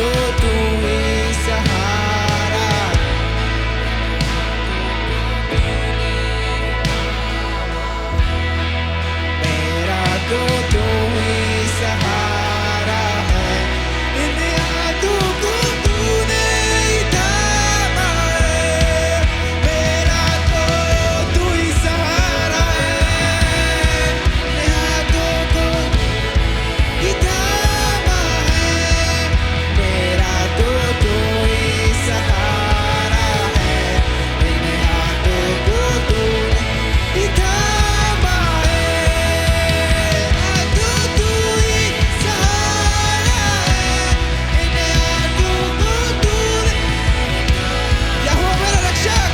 तो तू ही सहारा, मेरा तो तू ही सहारा है। इन यादों को तूने ही थामा है, मेरा तो तू ही सहारा है। इन यादों को ही थामा है, मेरा तो तू ही सहारा है। इन यादों को तूने ही थामा है, मेरा तो तू ही सहारा है। इन यादों को तूने, यहोवा मेरा रक्षक,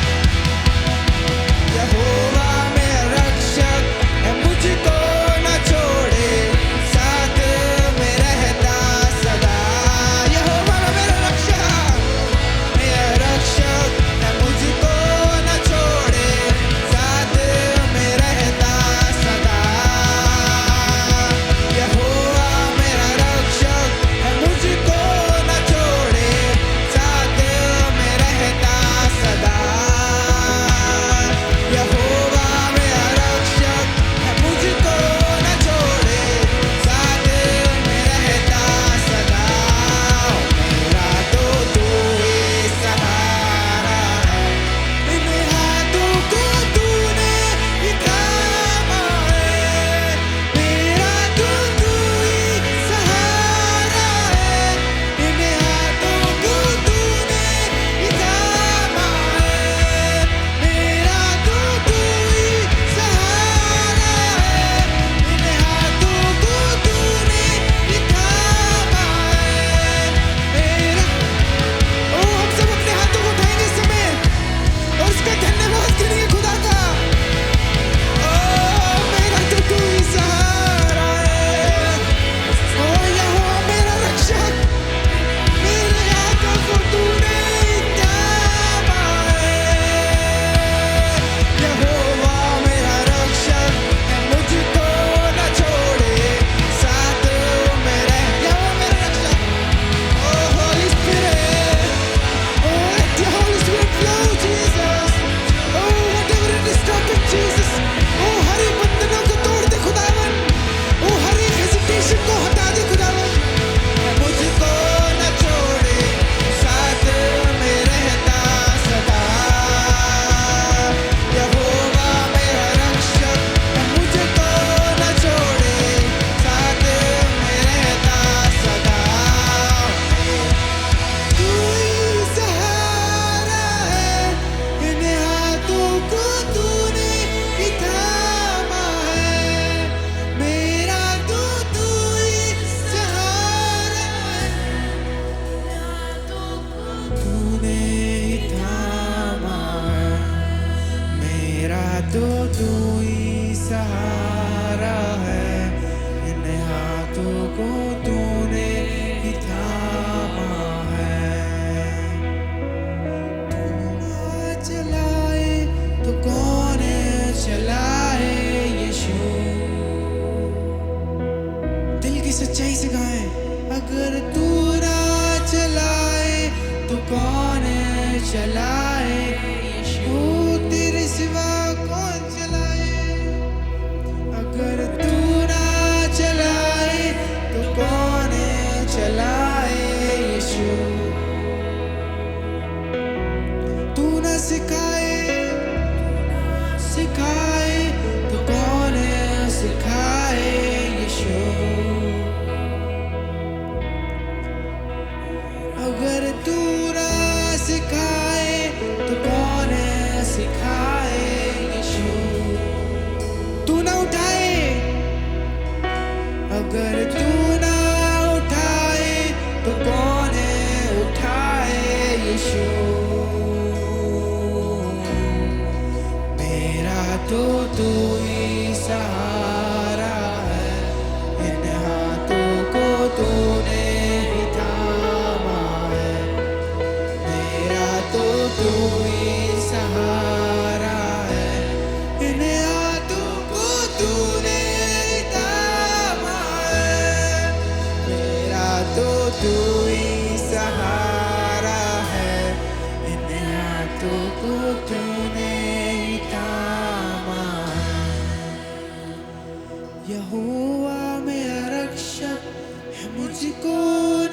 यहोवा मेरा रक्षक है, मुझको न छोड़े, साथ में रहता सदा। यहोवा मेरा रक्षक है, मुझको न छोड़े, साथ में रहता सदा। यहोवा मेरा रक्षक है, मुझको न छोड़े, साथ में रहता सदा। यहोवा मेरा रक्षक है, मुझको न छोड़े, साथ में रहता सदा। मेरा तो तू ही सहारा है, इन हाथों को तूने ही थामा है, मेरा तो तू ही सहारा है। इन हाथों को तूने ही थामा है, मेरा तो तू ही सहारा है। इन हाथों को तूने ही थामा है, मेरा। ओ हम सब अपने हाथों को उठाएंगे इस समय और उसका धन्यवाद करेंगे खुदा का। ओ मेरा तो तू ही सहारा है, ओ यहोवा मेरा रक्षक, मेरे हाथों को तूने ही थामा है। यहोवा मेरा रक्षक है, मुझको न छोड़े, साथ में रह। यहोवा मेरा रक्षक, oh Holy Spirit, oh let your Holy Spirit flow Jesus, oh whatever it is stopping Jesus, oh हर एक बंधनों को तोड़ दे खुदावन, oh हर एक hesitation को हटा दे खुदावन। मुझको न छोड़े, साथ में रहता सदा। यहोवा मेरा रक्षक है, मुझको न छोड़े, साथ में रहता सदा। तू ही सहारा है, इन हाथों को तूने ही थामा है, मेरा तो तू ही सहारा है। तूने ही थामा है, मेरा तो तू ही सहारा है। इन हाथों को तूने ही थामा है। चलाए तो कौन चलाए, यीशु। दिल की सच्चाई से गाएं, अगर तू ना चलाए तो कौन चलाए, यीशु। तेरे सिवा कौन चलाए, अगर तू ना चलाए तो कौन चलाए, यीशु। तू न सिखाए तो कौन सिखाए, यीशु। अगर तू ना सिखाए तो कौन सिखाए, यीशु। तू ना उठाए, अगर तू ना उठाए तो कौन उठाए, यीशु। मेरा तो तू ही सहारा है, इन हाथों को तूने ही थामा है, मेरा तो तू ही सहारा है। इन हाथों को तूने ही थामा है, मेरा तो तू ही सहारा सहारा है, इन हाथों को तूने ही थामा है। यहोवा मेरा रक्षक है, मुझको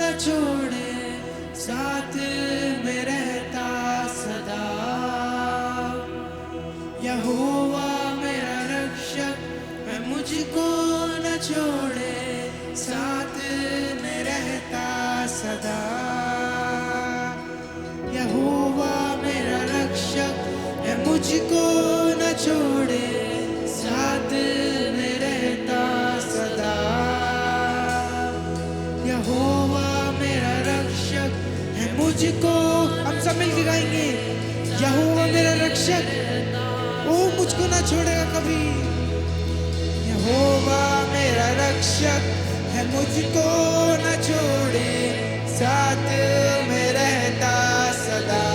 न छोड़े, साथ में रहता सदा। यहोवा मेरा रक्षक है, मुझको न छोड़े, साथ में रहता सदा। यहोवा मेरा रक्षक है, मुझको न छोड़े, साथ में रहता सदा। यहोवा मेरा रक्षक है, मुझको, हम सब मिलकर गाएंगे, यहोवा मेरा रक्षक, वो मुझको ना छोड़ेगा कभी। यहोवा मेरा रक्षक है, मुझको न छोड़े, साथ में रहता सदा।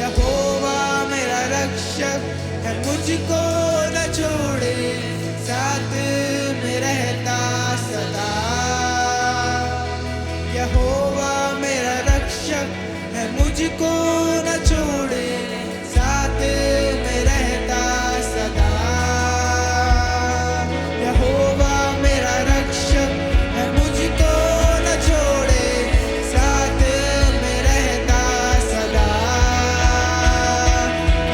यहोवा मेरा रक्षक है, मुझको न छोड़े, साथ में रहता सदा। यहोवा मेरा रक्षक है, मुझको न छोड़े, साथ में रहता सदा। यहोवा मेरा रक्षक है, मुझको न छोड़े, साथ में रहता सदा।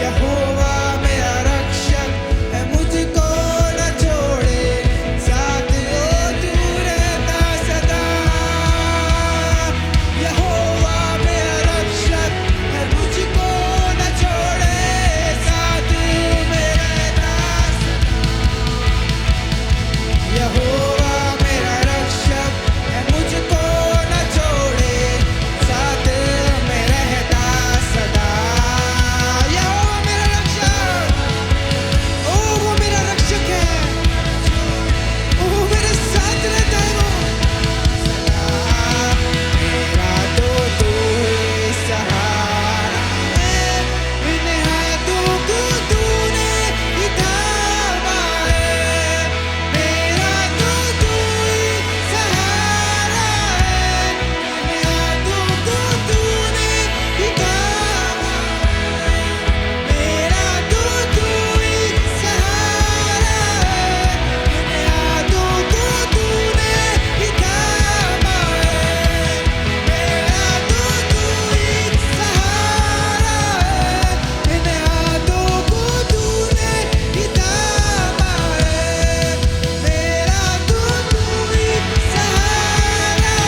यहोवा मेरा रक्षक है, मुझको न छोड़े, साथ तू रहता सदा। यहोवा मेरा रक्षक है, मुझको न छोड़े, साथ में रहता सदा। यहोवा मेरा रक्षक है, मुझको न छोड़े, साथ में रहता सदा। यहोवा मेरा रक्षक, ओ वो मेरा रक्षक है, ओ वो मेरे साथ रहता है वो सदा। मेरा तो तू ही सहारा है, इन हाथों को तूने ही थामा है। मेरा तो तू ही सहारा है, इन हाथों को तूने ही थामा है। मेरा तो तू ही सहारा है, इन हाथों को तूने ही थामा है। मेरा तो तू ही सहारा है, इन हाथों को तूने ही थामा है। मेरा तो तू ही सहारा है,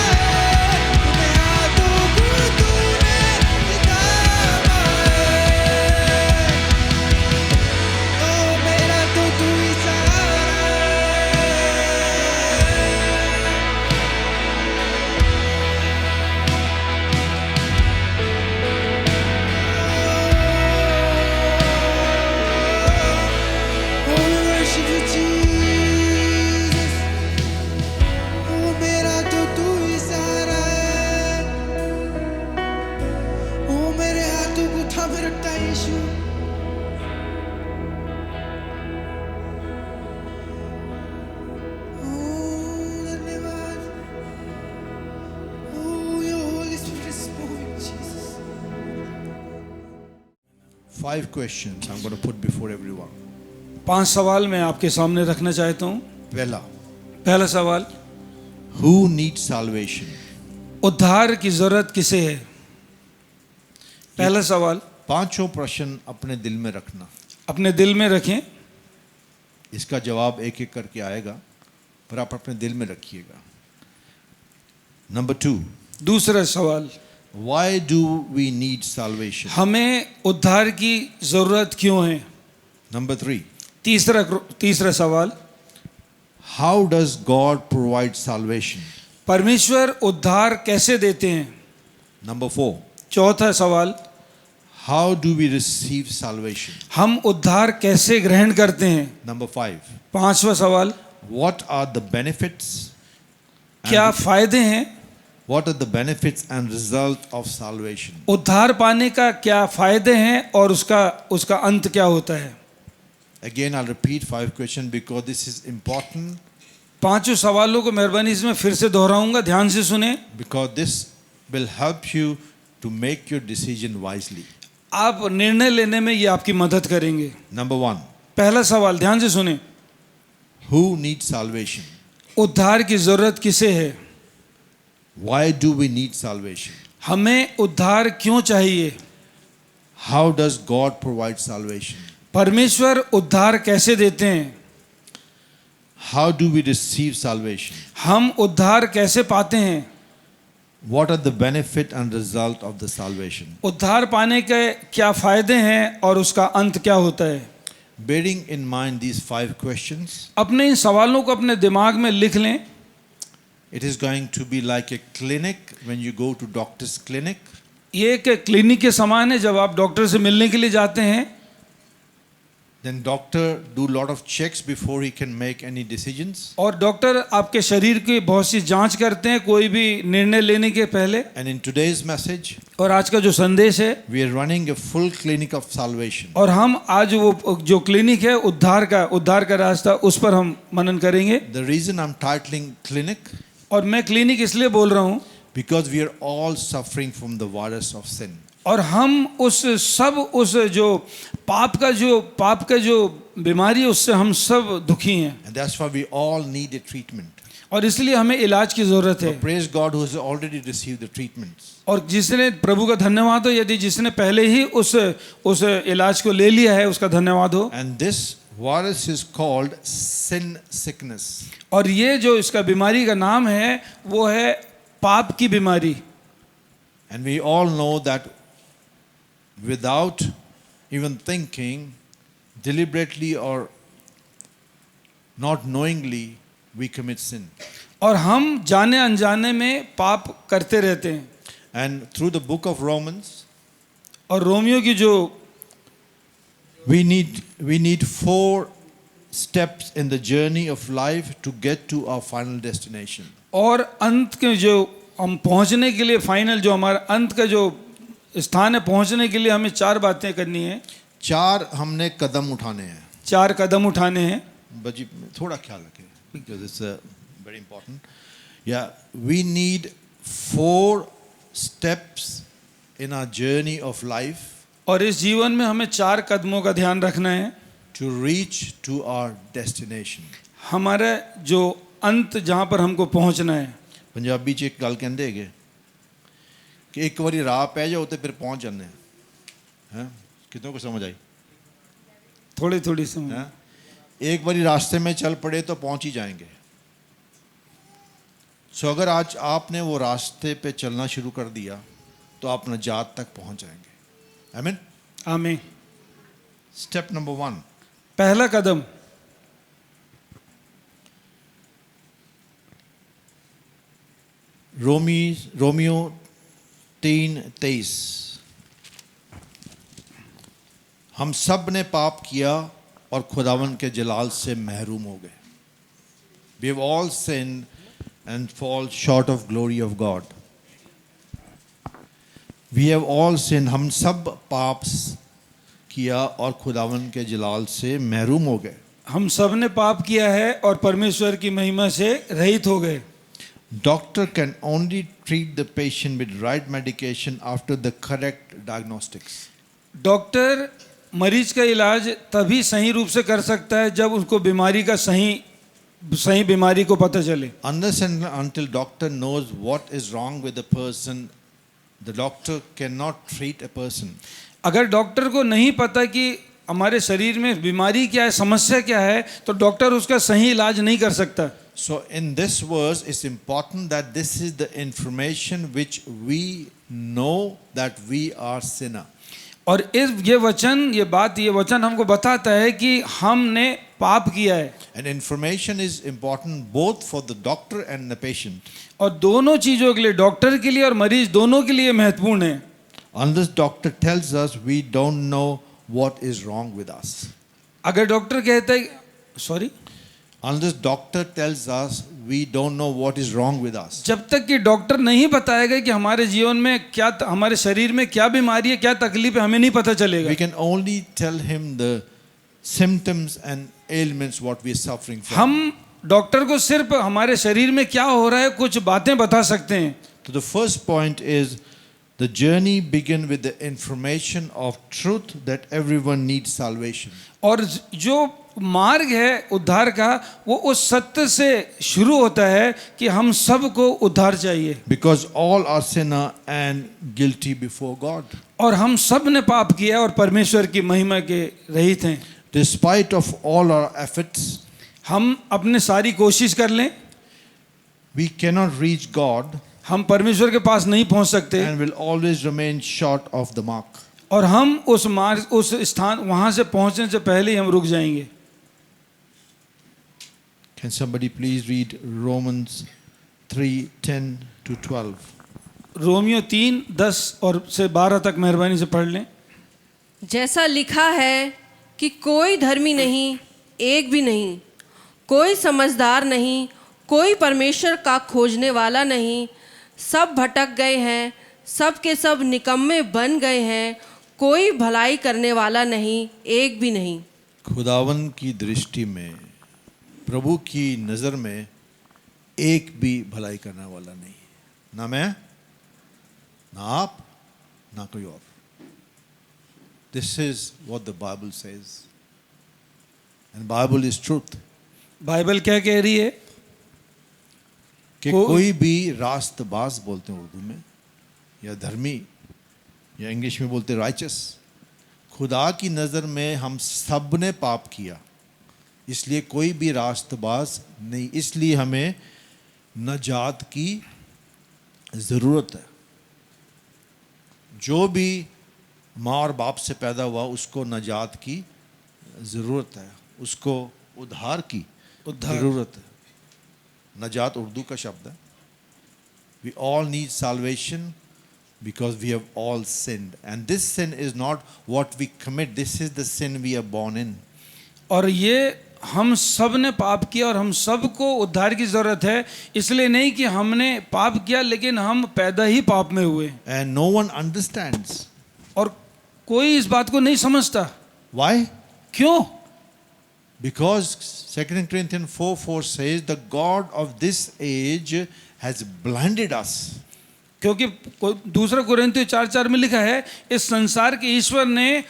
इन हाथों को तूने ही थामा है। ओ मेरा तो तू ही सहारा है। Oh, we worship you, Jesus. Oh, मेरा तो तू ही सहारा है। Oh, मेरे हाथों को थामे रखता है यीशु। Oh, धन्यवाद। Oh, your Holy Spirit is moving, Jesus. 5 questions I'm going to put before everyone. 5 सवाल मैं आपके सामने रखना चाहता हूँ। Pehla, पहला सवाल, who needs salvation? उद्धार की जरूरत किसे है? पहला सवाल 5 प्रश्न अपने दिल में रखना, अपने दिल में रखें। इसका जवाब एक एक करके आएगा, पर आप अपने दिल में रखिएगा। Number 2, दूसरा सवाल, why do we need salvation? हमें उद्धार की जरूरत क्यों है? Number 3, तीसरा सवाल, how does God provide salvation? परमेश्वर उद्धार कैसे देते हैं? Number 4, चौथा सवाल, how do we receive salvation? हम उद्धार कैसे ग्रहण करते हैं? Number 5, पांचवा सवाल, what are the benefits? क्या फायदे हैं? What are the benefits and result of salvation? उद्धार पाने का क्या फायदे हैं और उसका अंत क्या होता है? Again, I'll repeat 5 questions because this is important पांचों सवालों को मेहरबानी से मैं फिर से दोहराऊंगा, ध्यान से सुने। because this will help you to make your decision wisely. आप निर्णय लेने में ये आपकी मदद करेंगे। Number 1, पहला सवाल ध्यान से सुने, who needs salvation? उद्धार की जरूरत किसे है? Why do we need salvation? हमें उद्धार क्यों चाहिए? How does God provide salvation? परमेश्वर उद्धार कैसे देते हैं? How do we receive salvation? हम उद्धार कैसे पाते हैं? What are the benefit and result of the salvation? उद्धार पाने के क्या फायदे हैं और उसका अंत क्या होता है? Bearing in mind these 5 questions, अपने इन सवालों को अपने दिमाग में लिख लें। it is going to be like a clinic when you go to doctor's clinic. ये एक क्लिनिक के समान है, जब आप डॉक्टर से मिलने के लिए जाते हैं Then doctor do lot of checks before he can make any decisions. और डॉक्टर आपके शरीर की बहुत सी जांच करते हैं कोई भी निर्णय लेने के पहले। And in today's message, और आज का जो संदेश है, we are running a full clinic of salvation. और हम आज वो जो क्लिनिक है उद्धार का रास्ता, उस पर हम मनन करेंगे। The reason I'm titling clinic, और मैं क्लिनिक इसलिए बोल रहा हूँ because we are all suffering from the virus of sin. और हम उस जो पाप का जो बीमारी है उससे हम सब दुखी हैं, And that's why we all need a treatment. और इसलिए हमें इलाज की जरूरत So है। praise God who has already received the treatments. और जिसने, प्रभु का धन्यवाद हो यदि जिसने पहले ही उस इलाज को ले लिया है, उसका धन्यवाद हो। And this virus is called sin sickness. और ये जो इसका बीमारी का नाम है वो है पाप की बीमारी। And we all know that without even thinking, deliberately or not knowingly, we commit sin. और हम जाने अनजाने में पाप करते रहते हैं। And through the book of Romans, और रोमियो की जो we need 4 steps in the journey of life to get to our final destination. और अंत के जो हम पहुंचने के लिए, फाइनल जो हमारा अंत का जो स्थान है, पहुंचने के लिए हमें 4 बातें करनी है। 4 हमने कदम उठाने हैं। 4 कदम उठाने हैं। बजी थोड़ा ख्याल रखें because it's very important. Yeah, we need 4 steps in our journey of life और इस जीवन में हमें 4 कदमों का ध्यान रखना है to reach to our destination. हमारा जो अंत जहाँ पर हमको पहुँचना है। पंजाबी च एक गल कहंदे हैगे कि एक बारी राह पै जाओ तो फिर पहुंच जाने हैं। कितनों को समझ आई? थोड़ी थोड़ी समझ। हैं? एक बारी रास्ते में चल पड़े तो पहुंच ही जाएंगे। सो अगर आज आपने वो रास्ते पे चलना शुरू कर दिया तो आप नजात तक पहुंच जाएंगे। आमीन। आमीन। स्टेप नंबर 1, पहला कदम, रोमियो 3:23, हम सब ने पाप किया और खुदावन के जलाल से महरूम हो गए। We have all sinned and fall short of glory of God. We have all sinned, हम सब पाप किया और खुदावन के जलाल से महरूम हो गए। हम सब ने पाप किया है और परमेश्वर की महिमा से रहित हो गए। Doctor can only treat the patient with right medication after the correct diagnostics. Doctor मरीज का इलाज तभी सही रूप से कर सकता है जब उसको बीमारी का सही बीमारी को पता चले। Unless and until doctor knows what is wrong with the person, the doctor cannot treat a person. अगर डॉक्टर को नहीं पता कि हमारे शरीर में बीमारी क्या है, समस्या क्या है, तो डॉक्टर उसका सही इलाज नहीं कर सकता। So in this verse, it's important that this is the information which we know that we are sinner. और ये वचन हमको बताता है कि हमने पाप किया है। And information is important both for the doctor and the patient. और दोनों चीजों के लिए, डॉक्टर के लिए और मरीज दोनों के लिए महत्वपूर्ण है। Unless doctor tells us, we don't know what is wrong with us. अगर डॉक्टर कहता है, Unless doctor tells us, we don't know what is wrong with us. जब तक कि डॉक्टर नहीं बताएगा कि हमारे जीवन में क्या, हमारे शरीर में क्या बीमारी है, क्या तकलीफ है, हमें नहीं पता चलेगा। We can only tell him the symptoms and ailments what we are suffering from. हम डॉक्टर को सिर्फ हमारे शरीर में क्या हो रहा है कुछ बातें बता सकते हैं। So the first point is the journey begin with the information of truth that everyone needs salvation. और जो मार्ग है उद्धार का वो उस सत्य से शुरू होता है कि हम सबको उद्धार चाहिए, Because all are sinner and guilty before God. और हम सब ने पाप किया और परमेश्वर की महिमा के रहित हैं। Despite of all our efforts, हम अपने सारी कोशिश कर लें, we cannot reach God हम परमेश्वर के पास नहीं पहुंच सकते, and will always remain short of the mark. और हम उस मार्ग उस स्थान वहां से पहुंचने से पहले ही हम रुक जाएंगे। Can somebody please read Romans 3:10 to 12? Romeo 3:10 और से 12 तक मेहरबानी से पढ़ लें। जैसा लिखा है कि कोई धर्मी नहीं, एक भी नहीं, कोई समझदार नहीं, कोई परमेश्वर का खोजने वाला नहीं, सब भटक गए हैं, सब के सब निकम्मे बन गए हैं, कोई भलाई करने वाला नहीं, एक भी नहीं। खुदावन की दृष्टि में, प्रभु की नज़र में एक भी भलाई करने वाला नहीं, ना मैं, ना आप, ना कोई और। This is what the Bible says. And Bible is truth. Bible क्या कह रही है? कि कोई भी रास्तबाज बोलते हैं उर्दू में, या धर्मी, या इंग्लिश में बोलते राइचस, खुदा की नज़र में हम सब ने पाप किया, इसलिए कोई भी रास्तबाज नहीं, इसलिए हमें नजात की ज़रूरत है। जो भी माँ और बाप से पैदा हुआ उसको नजात की ज़रूरत है, उसको उद्धार की ज़रूरत है। नजात उर्दू का शब्द है। We all need salvation because we have all sinned, and this sin is not what we commit, this is the sin we are born in. और ये हम सब ने पाप किया और हम सबको उद्धार की जरूरत है, इसलिए नहीं कि हमने पाप किया, लेकिन हम पैदा ही पाप में हुए। And no one understands. और कोई इस बात को नहीं समझता। Why? क्यों? Because 2 Corinthians 4:4 says the God of this age has blinded us. क्योंकि दूसरा कुरिन्थियों 4:4 में लिखा है, इस संसार के ईश्वर ने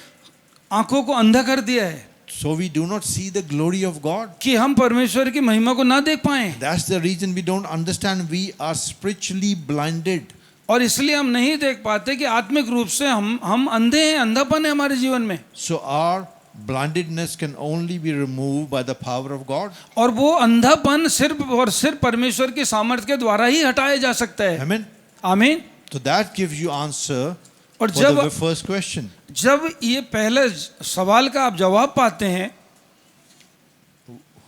आंखों को अंधा कर दिया है, So we do not see the glory of God. कि हम परमेश्वर की महिमा को ना देख पाएं। That's the reason we don't understand. We are spiritually blinded. और इसलिए हम नहीं देख पाते कि आत्मिक रूप से हम अंधे हैं, अंधापन है हमारे जीवन में। So our blindedness can only be removed by the power of God. और वो अंधापन सिर्फ और सिर्फ परमेश्वर की सामर्थ्य के द्वारा ही हटाया जा सकता है। Amen. आमीन। So that gives you answer और for the first question. जब ये पहले सवाल का आप जवाब पाते हैं,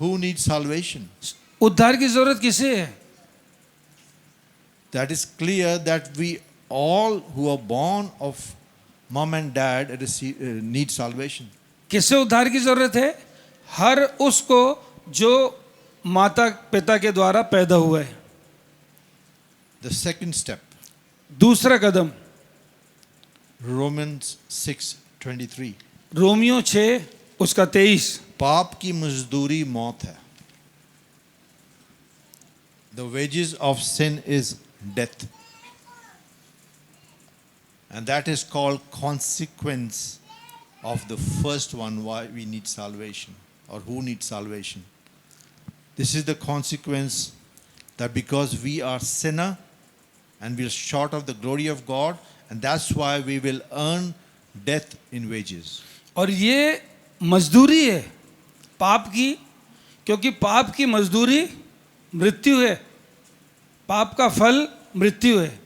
Who needs salvation? उद्धार की जरूरत किसे है? That is clear that we all who are born of mom and dad need salvation. किससे उद्धार की जरूरत है? हर उसको जो माता पिता के द्वारा पैदा हुआ है। The second step, दूसरा कदम, Romans 6:23. रोमियो 6 उसका 23। पाप की मजदूरी मौत है. The wages of sin is death. And that is called consequence of the first one, why we need salvation, or who needs salvation. This is the consequence, that because we are sinner and we are short of the glory of God, and that's why we will earn death in wages. और ये मजदूरी है पाप की, क्योंकि पाप की मजदूरी मृत्यु है, पाप का फल मृत्यु है।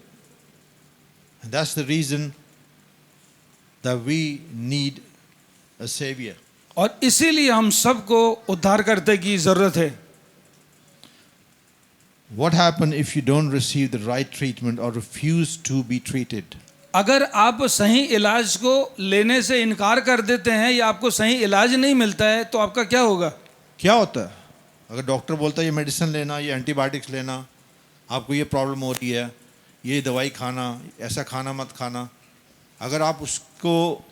And that's the reason that we need a savior. और इसीलिए हम सबको उद्धारकर्ता की जरूरत है। What happens if you don't receive the right treatment or refuse to be treated? अगर आप सही इलाज को लेने से इनकार कर देते हैं या आपको सही इलाज नहीं मिलता है तो आपका क्या होगा? क्या होता है? अगर डॉक्टर बोलता है ये मेडिसिन लेना, ये एंटीबायोटिक्स लेना, आपको ये प्रॉब्लम हो रही है, ये दवाई खाना, ऐसा खाना मत खाना, अगर आप उसको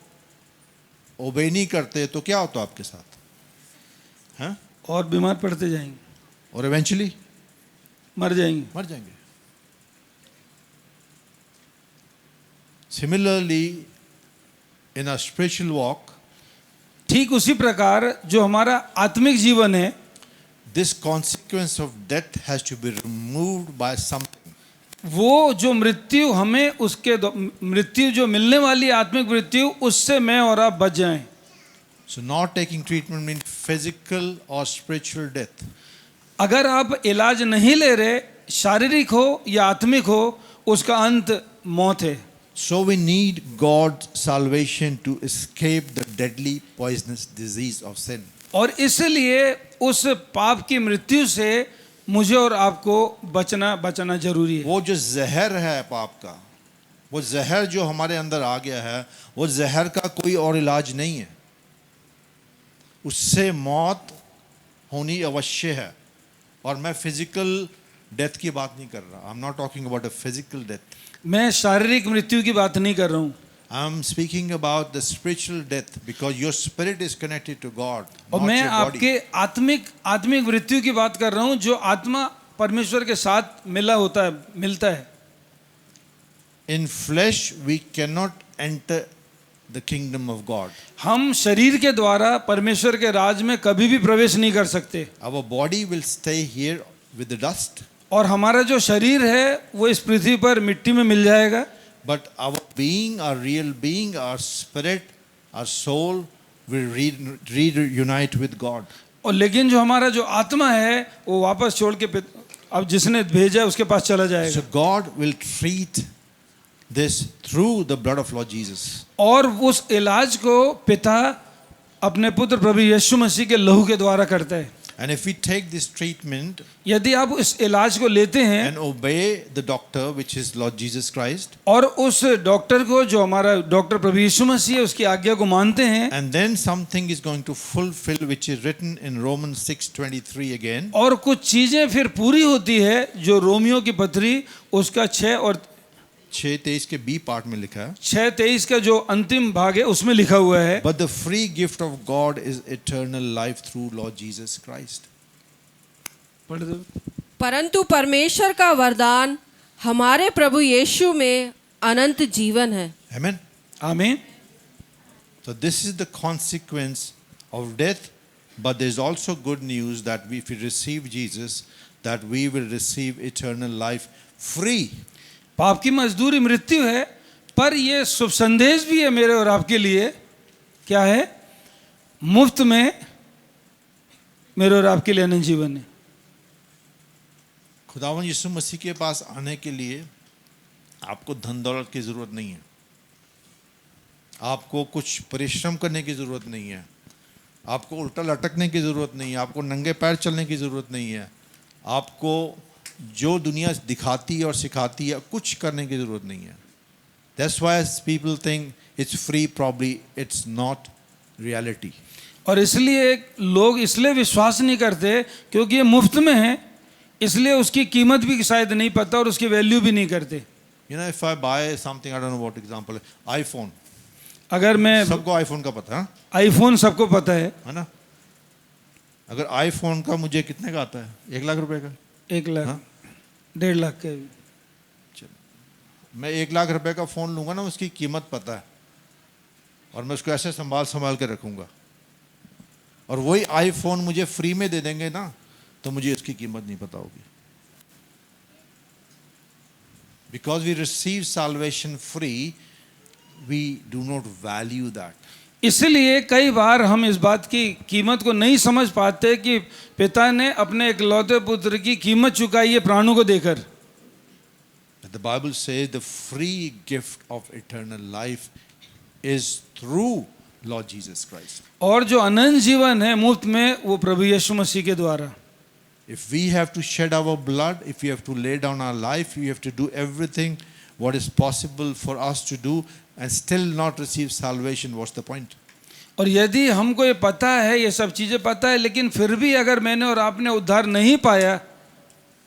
ओबे नहीं करते तो क्या होता आपके साथ? हैं? और बीमार पड़ते जाएंगे। और इवेंचुअली मर जाएंगे। मर जाएंगे। Similarly in a spiritual walk, ठीक उसी प्रकार जो हमारा आत्मिक जीवन है, this consequence of death has to be removed by something. वो जो मृत्यु हमें मृत्यु जो मिलने वाली आत्मिक मृत्यु, उससे मैं और आप बच जाएं। So not taking treatment means physical or spiritual death. अगर आप इलाज नहीं ले रहे, शारीरिक हो या आत्मिक हो, उसका अंत मौत है। So we need God's salvation to escape the deadly poisonous disease of sin. और इसलिए उस पाप की मृत्यु से मुझे और आपको बचना जरूरी है। वो जो जहर है पाप का, वो जहर जो हमारे अंदर आ गया है, वो जहर का कोई और इलाज नहीं है। उससे मौत होनी अवश्य है। और मैं फिजिकल डेथ की बात नहीं कर रहा। I am not talking about a physical death. मैं शारीरिक मृत्यु की बात नहीं कर रहा हूँ। I am speaking about the spiritual death because your spirit is connected to God, और not मैं your body. आपके आत्मिक मृत्यु की बात कर रहा हूँ, जो आत्मा परमेश्वर के साथ मिलता है। In flesh we cannot enter the kingdom of God. हम शरीर के द्वारा परमेश्वर के राज में कभी भी प्रवेश नहीं कर सकते। Our body will stay here with the dust, और हमारा जो शरीर है वो इस पृथ्वी पर मिट्टी में मिल जाएगा। but our being, our real being, our spirit, our soul will reunite with God. और लेकिन जो हमारा जो आत्मा है वो वापस छोड़ के अब जिसने भेजा है उसके पास चला So जाएगा। God will treat this through the blood of Lord Jesus. और उस इलाज को पिता अपने पुत्र प्रभु यीशु मसीह के लहू के द्वारा करता है। And if we take this treatment यदि आप इस इलाज को लेते हैं and obey the doctor, which is Lord Jesus Christ, और उस डॉक्टर को, जो हमारा डॉक्टर प्रभु यीशु मसीह है, उसकी आज्ञा को मानते हैं, and then something is going to fulfill which is written in Romans 6:23 again. और कुछ चीजें फिर पूरी होती है जो रोमियो की पत्री उसका 6 और 6:23 के बी पार्ट में लिखा है। 6:23 का जो अंतिम भाग है उसमें लिखा हुआ है, But the free gift of God is eternal life through Lord Jesus Christ. पढ़ दो। परंतु परमेश्वर का वरदान हमारे प्रभु यीशु में अनंत जीवन है। Amen. आमीन। So this is the consequence of death, but there is also good news that if we receive Jesus, that we will receive eternal life free. पाप की मजदूरी मृत्यु है, पर यह शुभ संदेश भी है मेरे और आपके लिए। क्या है? मुफ्त में मेरे और आपके लिए अनंत जीवन है। खुदावन यीशु मसीह के पास आने के लिए आपको धन दौलत की ज़रूरत नहीं है, आपको कुछ परिश्रम करने की ज़रूरत नहीं है, आपको उल्टा लटकने की ज़रूरत नहीं है, आपको नंगे पैर चलने की ज़रूरत नहीं है, आपको जो दुनिया दिखाती है और सिखाती है कुछ करने की ज़रूरत नहीं है। That's why people think it's free, probably it's not reality. और इसलिए लोग इसलिए विश्वास नहीं करते क्योंकि ये मुफ्त में है, इसलिए उसकी कीमत भी शायद नहीं पता और उसकी वैल्यू भी नहीं करते। You know, if I buy something, I don't know what example, iPhone, अगर मैं सबको आईफोन का पता है, आईफोन सबको पता है ना? अगर आईफोन का मुझे कितने का आता है? 1 लाख रुपए का। 1 लाख हाँ? 1.5 लाख का भी। मैं 1 लाख रुपए का फ़ोन लूँगा ना, उसकी कीमत पता है और मैं उसको ऐसे संभाल के रखूँगा, और वही आईफोन मुझे फ्री में दे देंगे ना, तो मुझे उसकी कीमत नहीं पता होगी। Because we receive salvation free, we do not value that. इसलिए कई बार हम इस बात की कीमत को नहीं समझ पाते कि पिता ने अपने इकलौते पुत्र की कीमत चुकाई है प्राणों को देकर। But the Bible says the free gift of eternal life is through Lord Jesus Christ. और जो अनंत जीवन है मुफ्त में, वो प्रभु यीशु मसीह के द्वारा। If we have to shed our blood, if we have to lay down our life, we have to do everything what is possible for us to do and still not receive salvation, what's the point? और यदि हमको ये पता है, ये सब चीज़ें पता है, लेकिन फिर भी अगर मैंने और आपने उद्धार नहीं पाया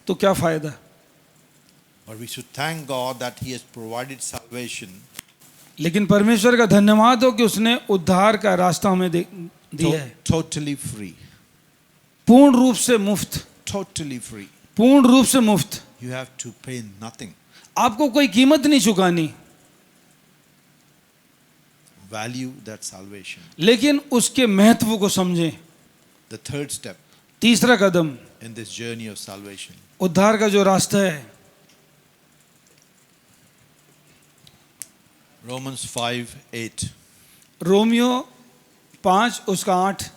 तो क्या फ़ायदा? But we should thank God that He has provided salvation लेकिन परमेश्वर का धन्यवाद हो कि उसने उद्धार का रास्ता हमें दिया है, totally free. पूर्ण रूप से मुफ्त। totally free. पूर्ण रूप से मुफ्त। You have to pay nothing. आपको कोई कीमत नहीं चुकानी, Value that salvation. लेकिन उसके महत्व को समझें। The third step तीसरा कदम in this journey of salvation. उद्धार का जो रास्ता है, Romans 5:8. रोमियो 5 उसका 8।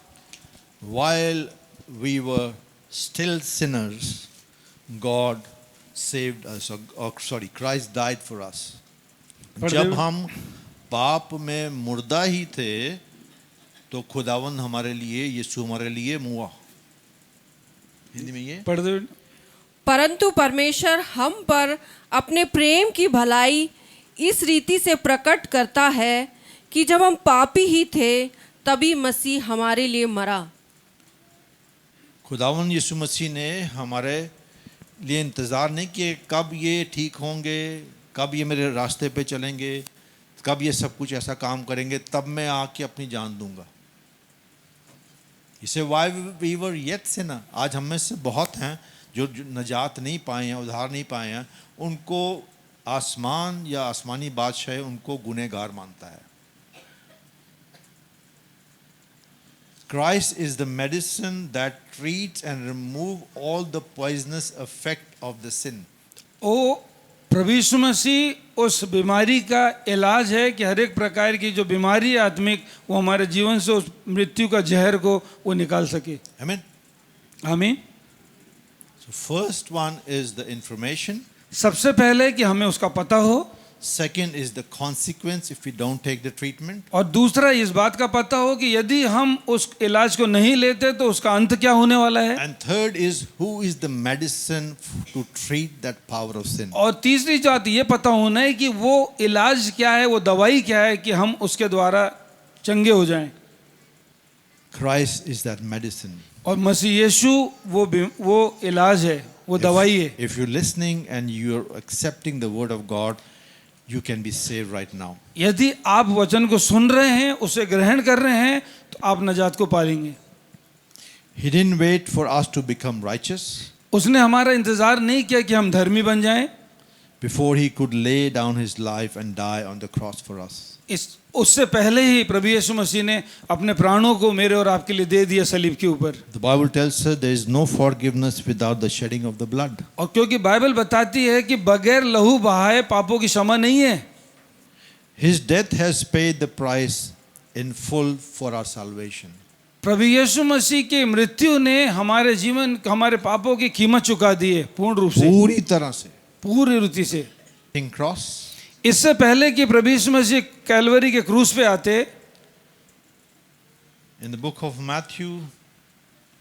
While we were still sinners, God saved us. Sorry, Christ died for us. जब हम पाप में मुर्दा ही थे तो खुदावंद हमारे लिए, यीशु हमारे लिए मुआ। हिंदी में ये पढ़ दो। परंतु परमेश्वर हम पर अपने प्रेम की भलाई इस रीति से प्रकट करता है कि जब हम पापी ही थे तभी मसीह हमारे लिए मरा। खुदावंद यीशु मसीह ने हमारे लिए इंतज़ार नहीं किए कब ये ठीक होंगे, कब ये मेरे रास्ते पे चलेंगे, कब ये सब कुछ ऐसा काम करेंगे, तब मैं आके अपनी जान दूंगा। इसे why we were yet sinner. आज हम में से बहुत हैं जो नजात नहीं पाए हैं, उद्धार नहीं पाए हैं, उनको आसमान या आसमानी बादशाह उनको गुनहगार मानता है। Christ is the medicine that treats and remove all the poisonous effect of the sin. ओ प्रभु यीशु मसीह उस बीमारी का इलाज है कि हर एक प्रकार की जो बीमारी है आत्मिक, वो हमारे जीवन से उस मृत्यु का जहर को वो निकाल सके। Amen. आमीन। So first one is the information. सबसे पहले कि हमें उसका पता हो। Second is the consequence if we don't take the treatment. और दूसरा इस बात का पता हो कि यदि हम उस इलाज को नहीं लेते तो उसका अंत क्या होने वाला है। And third is who is the medicine to treat that power of sin. और तीसरी बात ये पता होना है कि वो इलाज क्या है, वो दवाई क्या है कि हम उसके द्वारा चंगे हो जाएं। Christ is that medicine. और मसीह यीशु वो इलाज है, वो दवाई है। If you're listening and you're accepting the word of God, you can be saved right now. यदि आप वचन को सुन रहे हैं, उसे ग्रहण कर रहे हैं, तो आप नजात को पालेंगे। He didn't wait for us to become righteous उसने हमारा इंतजार नहीं किया कि हम धर्मी बन जाएं, before he could lay down his life and die on the cross for us. उससे पहले ही प्रभु यीशु मसीह ने अपने प्राणों को मेरे और आपके लिए दे दिया सलीब के ऊपर। The Bible tells us there is no forgiveness without the shedding of the blood. और क्योंकि बाइबल बताती है कि बगैर लहू बहाए पापों की क्षमा नहीं है। His death has paid the price in full for our salvation. प्रभु यीशु मसीह की मृत्यु ने हमारे जीवन, हमारे पापों की कीमत चुका दी है पूर्ण रूप से, पूरी तरह से। पूरी रीति से। In cross, इससे पहले कि प्रभु यीशु मसीह कैलवरी के क्रूस पे आते, in the book of Matthew,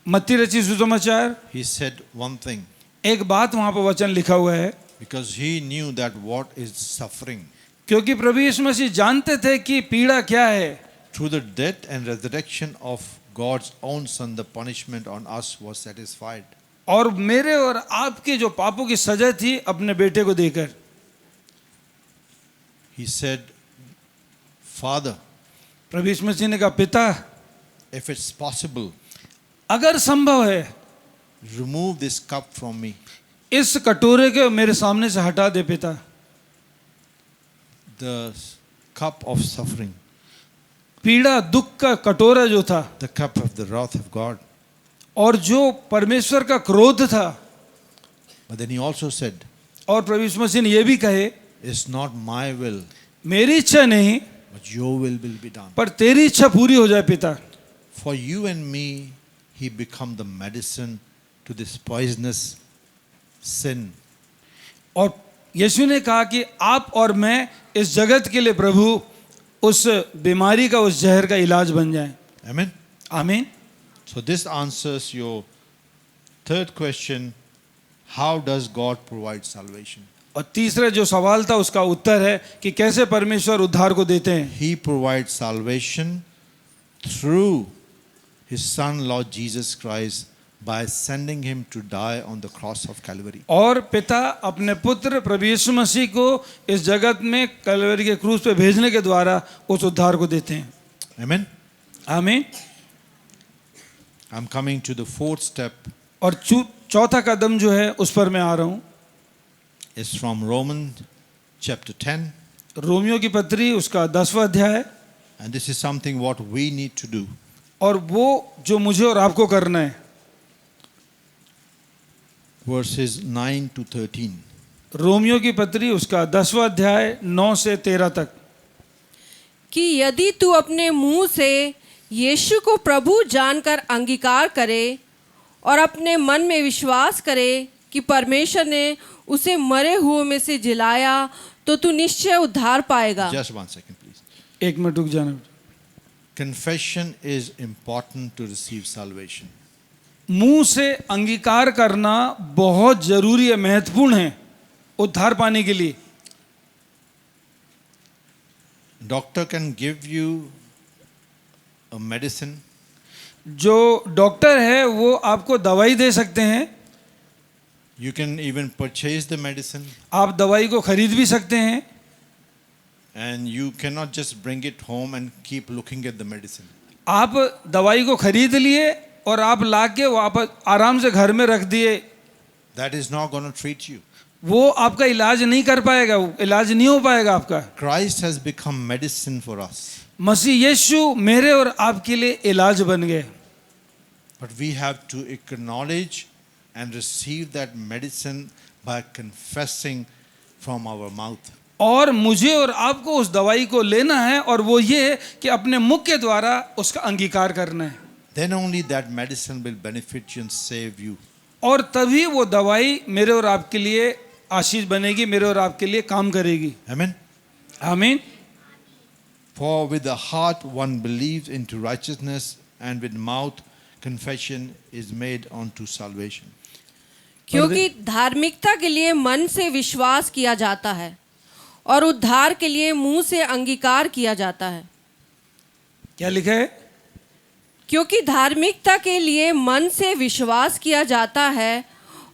मत्ती रचित सुसमाचार, he said one thing, एक बात वहां पर वचन लिखा हुआ है, because he knew that what is suffering. क्योंकि प्रभु यीशु मसीह जानते थे कि पीड़ा क्या है। Through the death and resurrection of God's own Son, the punishment on us was satisfied. और मेरे और आपके जो पापों की सजा थी अपने बेटे को देकर, He said, Father, प्रभु यीशु मसीह ने कहा, पिता if it's possible, अगर संभव है remove this cup from me. इस कटोरे को मेरे सामने से हटा दे पिता। The cup of suffering, पीड़ा दुख का कटोरा जो था, the cup of the wrath of God. और जो परमेश्वर का क्रोध था। But then he also said, और प्रभु यीशु मसीह ने यह भी कहे, it's not my will, मेरी इच्छा नहीं but your will be done. पर तेरी इच्छा पूरी हो जाए पिता। For you and me, he become the medicine to this poisonous sin. और यीशु ने कहा कि आप और मैं इस जगत के लिए प्रभु उस बीमारी का, उस जहर का इलाज बन जाए। Amen. आमीन। So this answers your third question, how does God provide salvation? और तीसरा जो सवाल था उसका उत्तर है कि कैसे परमेश्वर उद्धार को देते हैं। He provides salvation through his son Lord Jesus Christ by sending him to die on the cross of Calvary. और पिता अपने पुत्र प्रभु यीशु मसीह को इस जगत में कलवरी के क्रूस पे भेजने के द्वारा उस उद्धार को देते हैं। Amen. आमीन। I'm coming to the fourth step. और चौथा कदम जो है उस पर मैं आ रहा हूँ। is from Romans chapter 10. Romeo की पत्री उसका 10वां अध्याय, And this is something what we need to do. और वो जो मुझे और आपको करना है। Verses 9 to 13. रोमियो की पत्री उसका 10वां अध्याय 9 से 13 तक। कि यदि तू अपने मुंह से यीशु को प्रभु जानकर अंगीकार करे और अपने मन में विश्वास करे कि परमेश्वर ने उसे मरे हुए में से जिलाया, तो तू निश्चय उद्धार पाएगा। Just 1 second, please. एक मिनट रुक जाना। Confession is important to receive salvation. मुंह से अंगीकार करना बहुत जरूरी है, महत्वपूर्ण है उद्धार पाने के लिए। Doctor can give you a medicine. जो डॉक्टर है वो आपको दवाई दे सकते हैं, You can even purchase the medicine, आप दवाई को खरीद भी सकते हैं, and you cannot just bring it home and keep looking at the medicine. आप दवाई को खरीद लिए और आप लाके वापस आराम से घर में रख दिए, That is not going to treat you. वो आपका इलाज नहीं कर पाएगा, वो इलाज नहीं हो पाएगा आपका। Christ has become medicine for us. मसीह यीशु मेरे और आपके लिए इलाज बन गए, But we have to acknowledge and receive that medicine by confessing from our mouth. और मुझे और आपको उस दवाई को लेना है, और वो ये कि अपने मुख के द्वारा उसका अंगीकार करना है, Then only that medicine will benefit you and save you. और तभी वो दवाई मेरे और आपके लिए आशीष बनेगी, मेरे और आपके लिए काम करेगी। Amen. आमीन। For with the heart one believes into righteousness, and with mouth confession is made unto salvation. क्योंकि धार्मिकता के लिए मन से विश्वास किया जाता है और उद्धार के लिए मुंह से अंगीकार किया जाता है। क्या लिखा है? क्योंकि धार्मिकता के लिए मन से विश्वास किया जाता है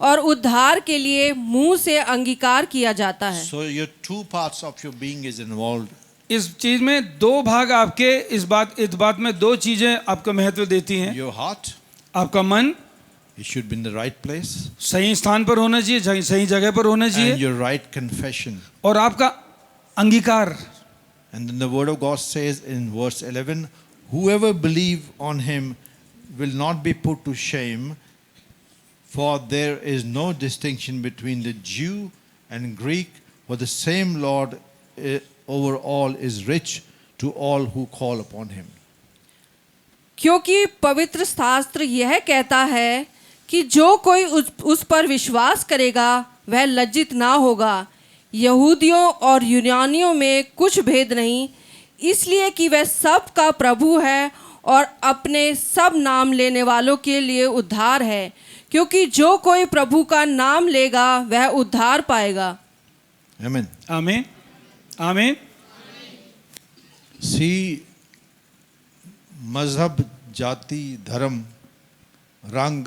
और उद्धार के लिए मुंह से अंगीकार किया जाता है। So your two parts of your being is involved. इस चीज में दो भाग आपके, इस बात में दो चीजें आपको महत्व देती हैं। Your heart, आपका मन it should be in the right place, सही स्थान पर होना चाहिए, सही जगह पर होना and चाहिए, your right confession. और आपका अंगीकार। And then the word of God says in verse 11, whoever believe on him will not be put to shame, for there is no distinction between the Jew and Greek, for the same Lord over all is rich to all who call upon him. क्योंकि पवित्र शास्त्र यह कहता है कि जो कोई उस पर विश्वास करेगा वह लज्जित ना होगा। यहूदियों और यूनानियों में कुछ भेद नहीं, इसलिए कि वह सब का प्रभु है और अपने सब नाम लेने वालों के लिए उद्धार है, क्योंकि जो कोई प्रभु का नाम लेगा वह उद्धार पाएगा। Amen. आमीन, आमीन। See, मजहब, जाति, धर्म, रंग,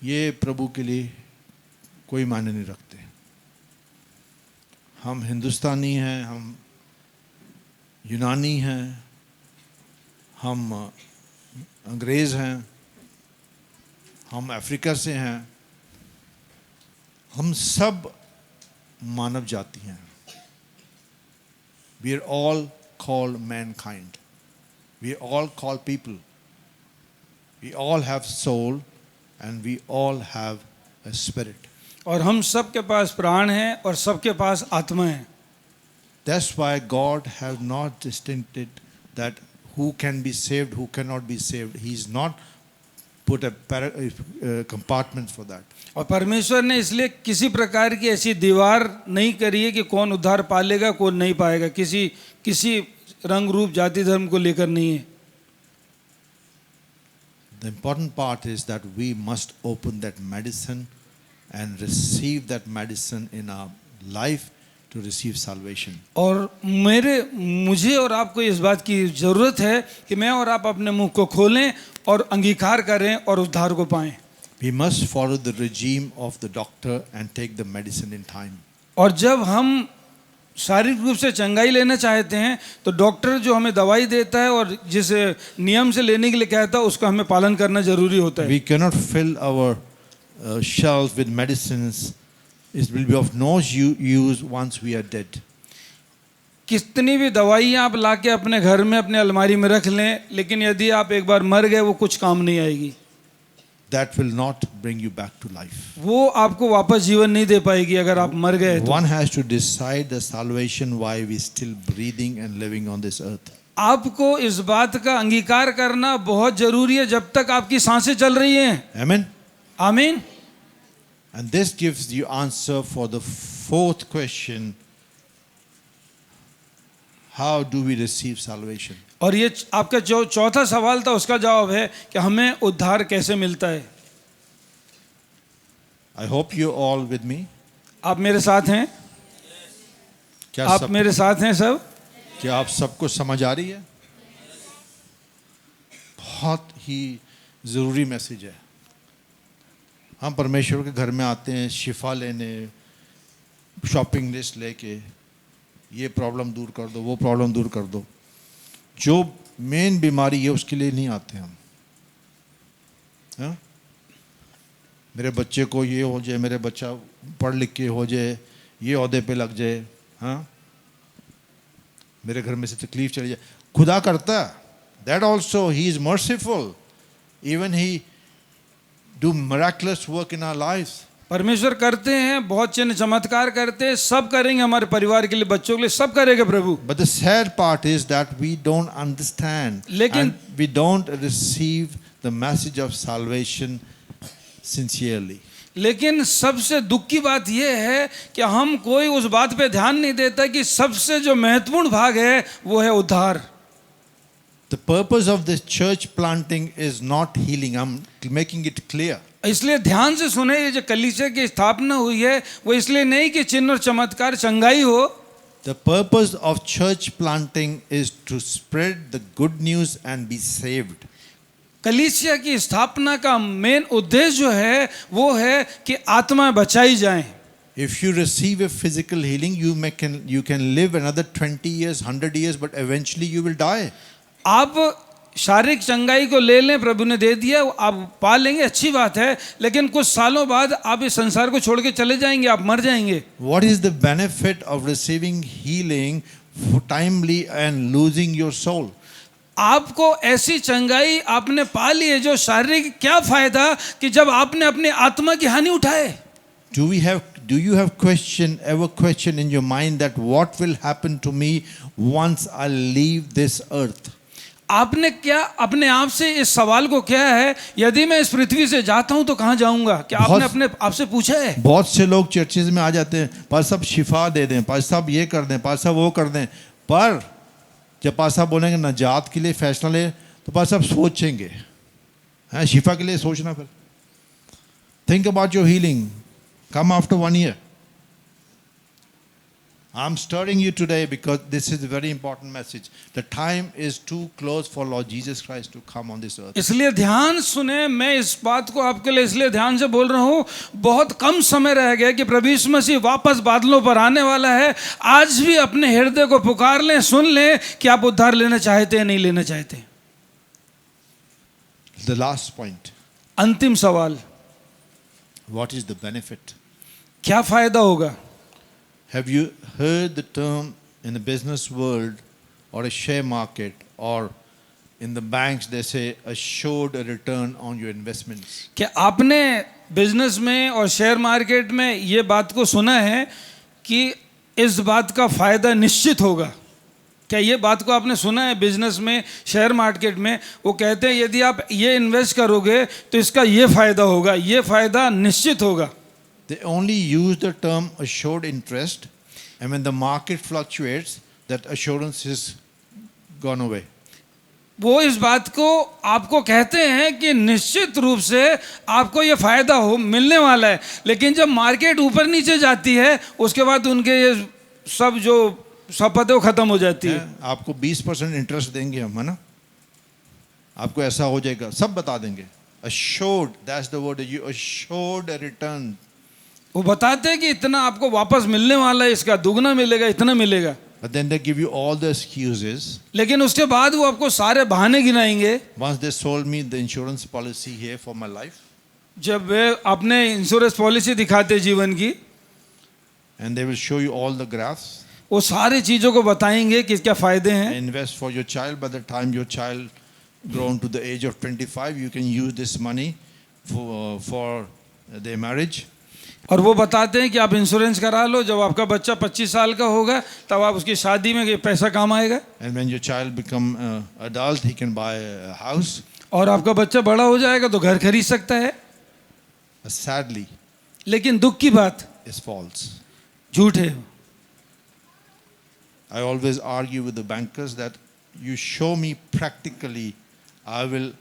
ये प्रभु के लिए कोई मायने नहीं रखते। हम हिंदुस्तानी हैं, हम यूनानी हैं, हम अंग्रेज़ हैं, हम अफ्रीका से हैं, हम सब मानव जाति हैं। We are all called mankind. We are all called people. We all have soul and we all have a spirit. और हम सबके पास प्राण है और सबके पास आत्मा है। That's why God has not distincted that who can be saved, who cannot be saved. He's not put a compartment for that. और परमेश्वर ने इसलिए किसी प्रकार की ऐसी दीवार नहीं करी है कि कौन उद्धार पालेगा कौन नहीं पाएगा, किसी रंग रूप जाति धर्म को लेकर नहीं है। The important part is that we must open that medicine and receive that medicine in our life to receive salvation. और मुझे और आपको इस बात की ज़रूरत है कि मैं और आप अपने मुंह को खोलें और अंगीकार करें और उद्धार को पाएं। We must follow the regime of the doctor and take the medicine in time. और जब हम शारीरिक रूप से चंगाई लेना चाहते हैं तो डॉक्टर जो हमें दवाई देता है और जिस नियम से लेने के लिए कहता है उसका हमें पालन करना जरूरी होता है। We cannot fill our shelf with medicines. It will be of no use once we are dead. कितनी भी दवाइयाँ आप लाके अपने घर में अपने अलमारी में रख लें, लेकिन यदि आप एक बार मर गए वो कुछ काम नहीं आएगी। That will not bring you back to life. वो आपको वापस जीवन नहीं दे पाएगी अगर आप मर गए तो। One has to decide the salvation why we still breathing and living on this earth. आपको इस बात का अंगीकार करना बहुत जरूरी है जब तक आपकी सांसें चल रही हैं। Amen. आमीन। And this gives you answer for the fourth question. How do we receive salvation? और ये आपका जो चौथा सवाल था उसका जवाब है कि हमें उद्धार कैसे मिलता है। I hope you all with me. आप मेरे साथ हैं? क्या आप सब मेरे साथ हैं सब? क्या आप सबको समझ आ रही है? बहुत ही ज़रूरी मैसेज है। हम परमेश्वर के घर में आते हैं शिफा लेने, शॉपिंग लिस्ट लेके, ये प्रॉब्लम दूर कर दो, वो प्रॉब्लम दूर कर दो। जो मेन बीमारी है उसके लिए नहीं आते हम। हाँ? मेरे बच्चे को ये हो जाए, मेरे बच्चा पढ़ लिख के हो जाए, ये ओहदे पे लग जाए, हाँ, मेरे घर में से तकलीफ चली जाए। खुदा करता है, that also he is merciful, even he do miraculous work in our lives. परमेश्वर करते हैं, बहुत चिन्ह चमत्कार करते हैं, सब करेंगे हमारे परिवार के लिए, बच्चों के लिए, सब करेंगे प्रभु। But the sad part is that we don't understand लेकिन and we don't receive the message of salvation sincerely. लेकिन सबसे दुख की बात यह है कि हम कोई उस बात पे ध्यान नहीं देता कि सबसे जो महत्वपूर्ण भाग है वो है उद्धार। The purpose of this church planting is not healing. I'm making it clear. इसलिए ध्यान से सुने, ये जो कलीसिया की स्थापना हुई है वो इसलिए नहीं कि चिन्ह और चमत्कार चंगाई हो। The purpose of church planting is to spread the good news and be saved. कलीसिया की स्थापना का मेन उद्देश्य जो है वो है कि आत्माएं बचाई जाएं। If you receive a physical healing, you can live another 20 years, 100 years, but eventually you will die. आप शारीरिक चंगाई को ले लें, प्रभु ने दे दिया, आप पा लेंगे, अच्छी बात है, लेकिन कुछ सालों बाद आप इस संसार को छोड़ के चले जाएंगे, आप मर जाएंगे। What is the benefit of receiving healing timely and losing your soul? आपको ऐसी चंगाई आपने पा ली है जो शारीरिक, क्या फायदा कि जब आपने अपनी आत्मा की हानि उठाए। Do you have ever question in your mind that what will happen to me once I leave this earth? आपने क्या अपने आप से इस सवाल को किया है, यदि मैं इस पृथ्वी से जाता हूं तो कहां जाऊंगा? क्या आपने अपने आप से पूछा है? बहुत से लोग चर्चेज में आ जाते हैं, पास साहब शिफा दे दें, पास साहब ये कर दें, पास साहब वो कर दें, पर जब पास साहब बोलेंगे नजात के लिए फैसला ले, तो पास साहब सोचेंगे, हाँ शिफा के लिए सोचना। फिर think about your healing, come after 1 year. I'm stirring you today because this is a very important message. The time is too close for Lord Jesus Christ to come on this earth. इसलिए ध्यान सुने, मैं इस बात को आपके लिए इसलिए ध्यान से बोल रहा हूँ, बहुत कम समय रह गया कि प्रभु यीशु मसीह वापस बादलों पर आने वाला है। आज भी अपने हृदय को पुकार लें, सुन लें कि आप उद्धार लेना चाहते हैं, नहीं लेना चाहते। The last point. अंतिम सवाल, What is the benefit? क्या फायदा होगा? Have you heard the term in the business world or a share market or in the banks they say assured a return on your investments? क्या आपने business में और share market में ये बात को सुना है कि इस बात का फायदा निश्चित होगा? क्या ये बात को आपने सुना है? बिजनेस में, शेयर मार्केट में वो कहते हैं यदि आप ये इन्वेस्ट करोगे तो इसका ये फायदा होगा, ये फायदा निश्चित होगा। They only use the term assured interest, and when the market fluctuates, that assurance is gone away. वो इस बात को आपको कहते हैं कि निश्चित रूप से आपको ये फायदा हो मिलने वाला है, लेकिन जब मार्केट ऊपर नीचे जाती है उसके बाद उनके ये सब जो शपथ है वो खत्म हो जाती है। आपको 20% इंटरेस्ट देंगे हम, है ना, आपको ऐसा हो जाएगा, सब बता देंगे। Assured, that's the word, you assured a return. वो बताते हैं कि इतना आपको वापस मिलने वाला है, इसका दुगना मिलेगा, इतना मिलेगा। But then they give you all the excuses. लेकिन उसके बाद वो आपको सारे बहाने गिनाएंगे। Once they sold me the insurance policy here for my life. जब वे अपने इंश्योरेंस पॉलिसी दिखाते हैं जीवन की, and they will show you all the graphs. वो सारी चीज़ों को बताएंगे कि क्या फ़ायदे हैं। Invest for your child. By the time your child grown to the age of 25, you can use this money for their marriage. और वो बताते हैं कि आप इंश्योरेंस करा लो, जब आपका बच्चा 25 साल का होगा तब आप उसकी शादी में ये पैसा काम आएगा। And when your child become adult, he can buy a house. और आपका बच्चा बड़ा हो जाएगा तो घर खरीद सकता है। Sadly, लेकिन दुख की बात, is false. झूठ है। I always argue with the bankers that you show me practically, I will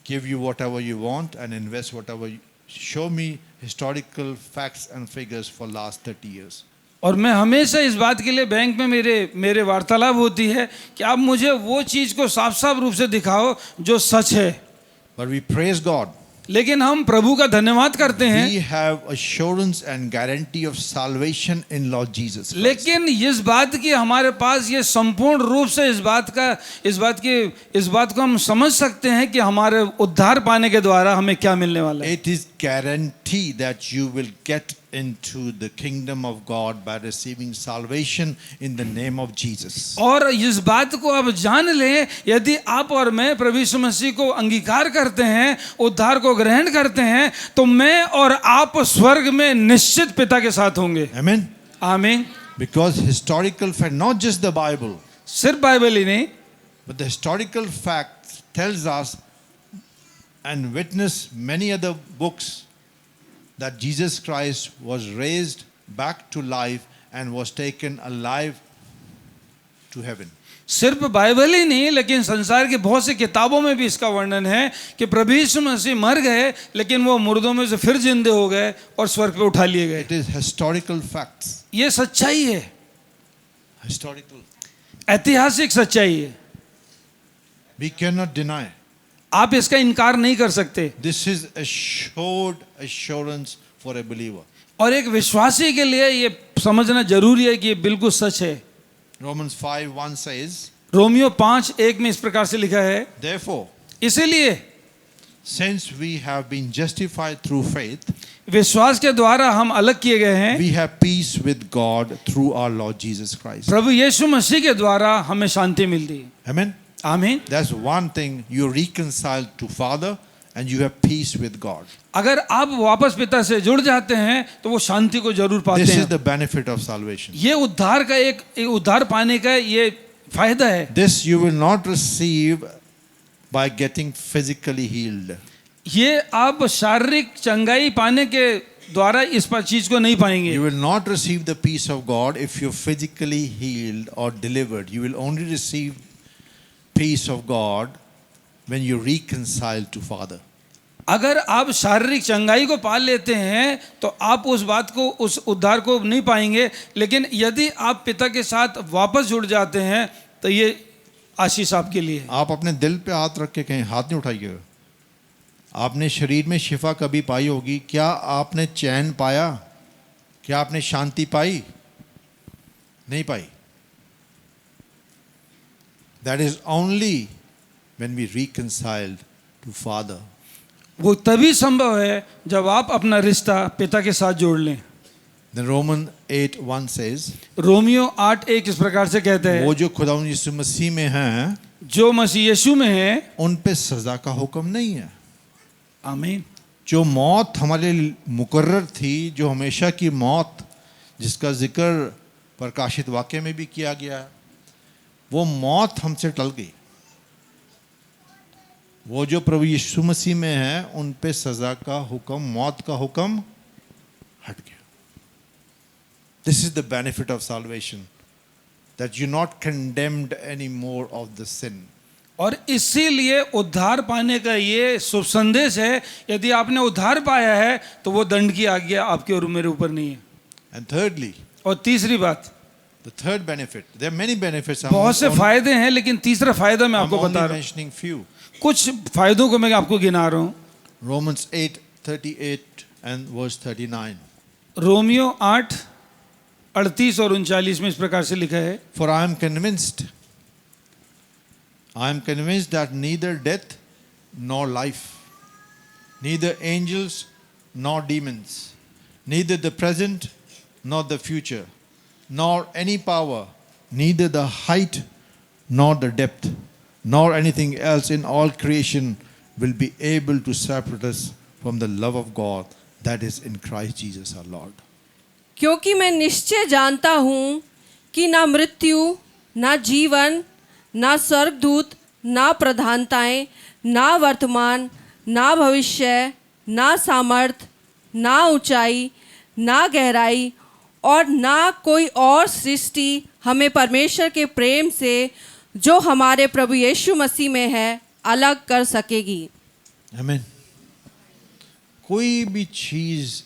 give you whatever you want and invest whatever you show me historical facts and figures for last 30 years. और मैं हमेशा इस बात के लिए bank में मेरे वार्तालाप होती है कि आप मुझे वो चीज़ को साफ साफ रूप से दिखाओ जो सच है। But we praise God. लेकिन हम प्रभु का धन्यवाद करते हैं, We have assurance and guarantee of salvation in Lord Jesus Christ. लेकिन इस बात की हमारे पास ये संपूर्ण रूप से इस बात को हम समझ सकते हैं कि हमारे उद्धार पाने के द्वारा हमें क्या मिलने वाला है। It is guarantee that you will get into the kingdom of God by receiving salvation in the name of Jesus. और इस बात को आप जान लें, यदि आप और मैं प्रभु यीशु मसीह को अंगीकार करते हैं, उद्धार को ग्रहण करते हैं, तो मैं और आप स्वर्ग में निश्चित पिता के साथ होंगे। Amen. आमीन। Because historical fact, not just the Bible, सिर्फ बाइबल ही नहीं, but the historical fact tells us and witness many other books that Jesus Christ was raised back to life and was taken alive to heaven. सिर्फ Bible ही नहीं, लेकिन संसार की बहुत सी किताबों में भी इसका वर्णन है कि प्रभु यीशु मसीह मर गए, लेकिन वो मुर्दों में से फिर जिंदे हो गए और स्वर्ग पे उठा लिए गए। It is historical facts. ये सच्चाई है, Historical. ऐतिहासिक सच्चाई है, We cannot deny. आप इसका इनकार नहीं कर सकते। This is assured assurance for a believer. और एक विश्वासी के लिए ये समझना जरूरी है कि ये बिल्कुल सच है। Romans 5:1 says, रोमियो 5:1 में इस प्रकार से लिखा है, therefore, इसीलिए since we have been justified through faith, विश्वास के द्वारा हम अलग किए गए हैं, we have peace with God through our Lord Jesus Christ. प्रभु यीशु मसीह के द्वारा हमें शांति मिलती है। Amen. आमीन। That's one thing, you reconcile to Father and you have peace with God. अगर आप वापस पिता से जुड़ जाते हैं तो वो शांति को जरूर पाते This is हैं। the benefit of salvation. ये उद्धार का एक उद्धार पाने का ये फायदा है। This you will not receive by getting physically healed. ये आप शारीरिक चंगाई पाने के द्वारा इस चीज को नहीं पाएंगे। You will not receive the peace of God if you're physically healed or delivered. You will only receive peace of God when you reconcile to Father. अगर आप शारीरिक चंगाई को पा लेते हैं तो आप उस बात को, उस उद्धार को नहीं पाएंगे, लेकिन यदि आप पिता के साथ वापस जुड़ जाते हैं तो ये आशीष आपके लिए। आप अपने दिल पे हाथ रख के कहीं हाथ नहीं उठाइएगा। आपने शरीर में शिफा कभी पाई होगी? क्या आपने चैन पाया? क्या आपने शांति पाई? नहीं पाई। That is only when we reconciled to Father. वो तभी संभव है जब आप अपना रिश्ता पिता के साथ जोड़ लें। Then Romans 8:1 says, रोमियो 8:1 इस प्रकार से कहते हैं, वो जो खुदावंद यीशु मसीह में हैं, जो मसीह यीशु में है उन पे सजा का हुक्म नहीं है। आमीन। जो मौत हमारे लिए मुकर्रर थी, जो हमेशा की मौत जिसका जिक्र प्रकाशित वाक्य में भी किया गया है, वो मौत हमसे टल गई। वो जो प्रभु यीशु मसीह में है, उन पे सजा का हुक्म, मौत का हुक्म हट गया। This is the benefit of salvation, that you're not condemned anymore of the sin. और इसीलिए उद्धार पाने का ये शुभ संदेश है, यदि आपने उद्धार पाया है तो वो दंड की आज्ञा आपके और मेरे ऊपर नहीं है। And thirdly, और तीसरी बात, the third benefit, there are many benefits. बहुत से फायदे हैं, लेकिन तीसरा फायदा मैं I'm आपको only बता रहा हूँ। mentioning few. कुछ फायदों को मैं आपको गिना रहा हूँ। Romans 8:38 and verse 39. रोमियो 8:38 और 39 में इस प्रकार से लिखा है, For I am convinced that neither death nor life, neither angels nor demons, neither the present nor the future, nor any power, neither the height nor the depth, nor anything else in all creation will be able to separate us from the love of God that is in Christ Jesus our Lord. क्योंकि मैं निश्चय जानता हूँ कि ना मृत्यु, ना जीवन, ना स्वर्गदूत, ना प्रधानताएं, ना वर्तमान, ना भविष्य, ना सामर्थ, ना ऊंचाई, ना गहराई और ना कोई और सृष्टि हमें परमेश्वर के प्रेम से जो हमारे प्रभु यीशु मसीह में है अलग कर सकेगी। आमीन। कोई भी चीज़